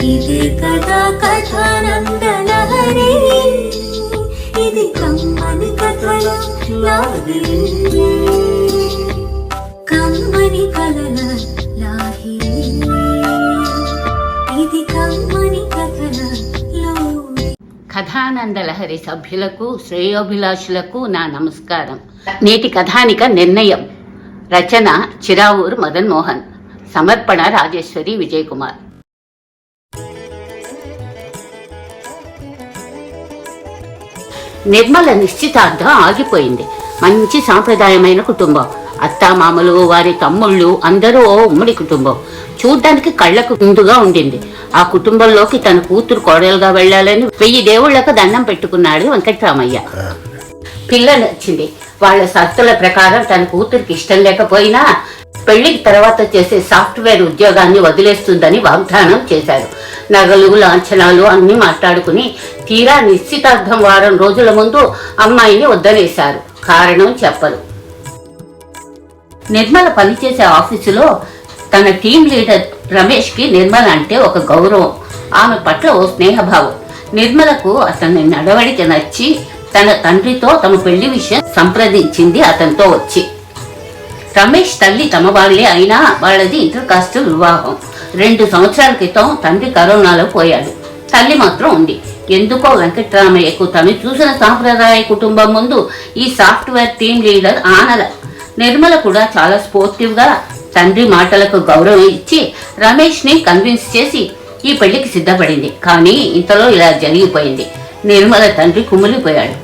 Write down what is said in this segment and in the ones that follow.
ఇదే కదా కథానందలహరి, ఇది కమ్మని కథల లాహిరి, కమ్మని కలల లాహిరి, ఇది కమ్మని కథల లోహిరి. కథానందలహరి సభ్యులకు శ్రేయోభిలాషులకు నా నమస్కారం. నేటి కథానిక నిర్ణయం. రచన చిరావూరు మదన్ మోహన్. సమర్పణ రాజేశ్వరి విజయ్ కుమార్. నిర్మల నిశ్చితార్థం ఆగిపోయింది. మంచి సాంప్రదాయమైన కుటుంబం. అత్తామామలు, వారి తమ్ముళ్ళు అందరూ ఓ ఉమ్మడి కుటుంబం. చూడ్డానికి కళ్లకు ముందుగా ఉండింది. ఆ కుటుంబంలోకి తన కూతురు కోడలుగా వెళ్లాలని 1000 దేవుళ్లకు దండం పెట్టుకున్నాడు వెంకట్రామయ్య. పిల్ల నచ్చింది. వాళ్ళ సత్తుల ప్రకారం తన కూతురికి ఇష్టం లేకపోయినా పెళ్లికి తర్వాత చేసే సాఫ్ట్వేర్ ఉద్యోగాన్ని వదిలేస్తుందని వాగ్దానం చేశారు. నగలు, లాంఛనాలు అన్ని మాట్లాడుకుని తీరా నిశ్చితార్థం వారం రోజుల ముందు అమ్మాయిని వద్దనేశారు. కారణం చెప్పరు. నిర్మల పనిచేసే ఆఫీసులో తన టీం లీడర్ రమేష్ కి నిర్మల అంటే ఒక గౌరవం, ఆమె పట్ల ఓ స్నేహభావం. నిర్మలకు అతని నడవడిక నచ్చి తన తండ్రితో తమ పెళ్లి విషయం సంప్రదించింది. అతనితో వచ్చి రమేష్ తల్లి తమ వాళ్లే అయినా వాళ్ళది ఇంటర్ కాస్ట్ వివాహం. 2 సంవత్సరాల క్రితం తండ్రి కరోనాలో పోయాడు. తల్లి మాత్రం ఉంది. ఎందుకో వెంకట్రామయ్యకు తను చూసిన సాంప్రదాయ కుటుంబం ముందు ఈ సాఫ్ట్వేర్ టీం లీడర్ ఆనల. నిర్మల కూడా చాలా స్పోర్టివ్ గా తండ్రి మాటలకు గౌరవం ఇచ్చి రమేష్ ని కన్విన్స్ చేసి ఈ పెళ్లికి సిద్ధపడింది. కానీ ఇంతలో ఇలా జరిగిపోయింది. నిర్మల తండ్రి కుమిలిపోయాడు.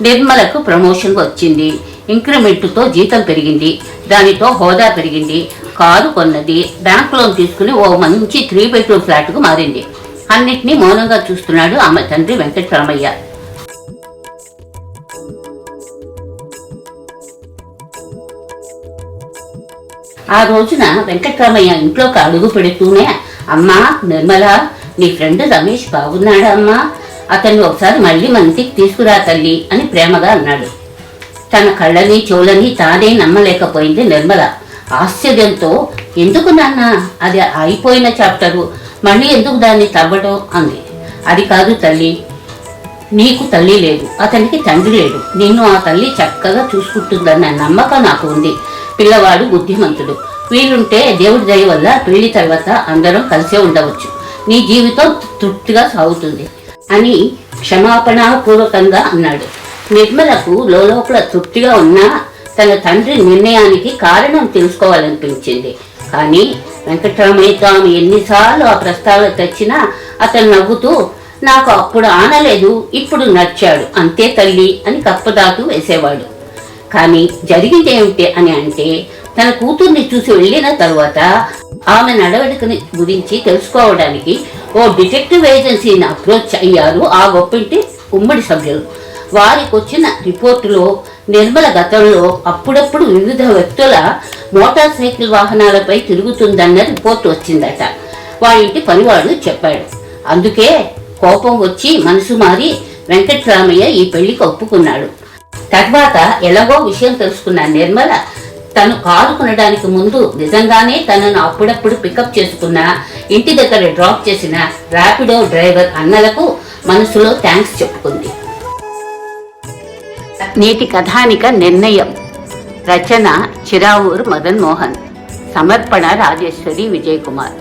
నిర్మలకు ప్రమోషన్ వచ్చింది. ఇంక్రిమెంట్తో జీతం పెరిగింది. దానితో హోదా పెరిగింది. కారు కొన్నది. బ్యాంక్ లోన్ తీసుకుని ఓ మంచి 3 బెడ్రూమ్ ఫ్లాట్ కు మారింది. అన్నిటినీ మౌనంగా చూస్తున్నాడు ఆమె తండ్రి వెంకట్రామయ్య. ఆ రోజున వెంకట్రామయ్య ఇంట్లోకి అడుగు పెడుతూనే, అమ్మా నిర్మల, నీ ఫ్రెండ్ రమేష్ బాగున్నాడా అమ్మా? అతన్ని ఒకసారి మళ్ళీ మన ఇంటికి తీసుకురా తల్లి అని ప్రేమగా అన్నాడు. తన కళ్ళని చెవులని తానే నమ్మలేకపోయింది నిర్మల. ఆశ్చర్యంతో, ఎందుకు నాన్న, అది అయిపోయిన చాప్టరు, మళ్ళీ ఎందుకు దాన్ని తవ్వడం అంది. అది కాదు తల్లి, నీకు తల్లి లేదు, అతనికి తండ్రి లేడు. నిన్ను ఆ తల్లి చక్కగా చూసుకుంటుందన్న నమ్మకం నాకు ఉంది. పిల్లవాడు బుద్ధిమంతుడు. వీలుంటే దేవుడి దయ వల్ల పెళ్లి తర్వాత అందరం కలిసే ఉండవచ్చు. నీ జీవితం తృప్తిగా సాగుతుంది అని క్షమాపణాపూర్వకంగా అన్నాడు. నిర్మలకు లోపల తృప్తిగా ఉన్నా తన తండ్రి నిర్ణయానికి కారణం తెలుసుకోవాలనిపించింది. కానీ వెంకట్రామయ్య తాము ఎన్నిసార్లు ఆ ప్రస్తావన తెచ్చినా అతను నవ్వుతూ, నాకు అప్పుడు ఆనలేదు, ఇప్పుడు నచ్చాడు, అంతే తల్లి అని కప్పదాటు వేసేవాడు. కానీ జరిగిందేమిటి అని అంటే, తన కూతుర్ని చూసి వెళ్ళిన తరువాత ఆమె నడవడికని గురించి తెలుసుకోవడానికి ఓ డిటెక్టివ్ ఏజెన్సీని అప్రోచ్ అయ్యారు ఆ గొప్పింటి ఉమ్మడి సభ్యులు. వారికి వచ్చిన రిపోర్టులో నిర్మల గతంలో అప్పుడప్పుడు వివిధ వ్యక్తుల మోటార్ సైకిల్ వాహనాలపై తిరుగుతుందన్న రిపోర్టు వచ్చిందట. వారింటి పనివాడు చెప్పాడు. అందుకే కోపం వచ్చి మనసు మారి వెంకట్రామయ్య ఈ పెళ్లికి ఒప్పుకున్నాడు. తర్వాత ఎలాగో విషయం తెలుసుకున్న నిర్మల తను కారు కొనడానికి ముందు నిజంగానే తనను అప్పుడప్పుడు పికప్ చేసుకున్న, ఇంటి దగ్గర డ్రాప్ చేసిన ర్యాపిడో డ్రైవర్ అన్నలకు మనసులో థ్యాంక్స్ చెప్పుకుంది. నేటి కథానిక నిర్ణయం. రచన చిరావూరు మదన్ మోహన్. సమర్పణ రాజేశ్వరి విజయ్ కుమార్.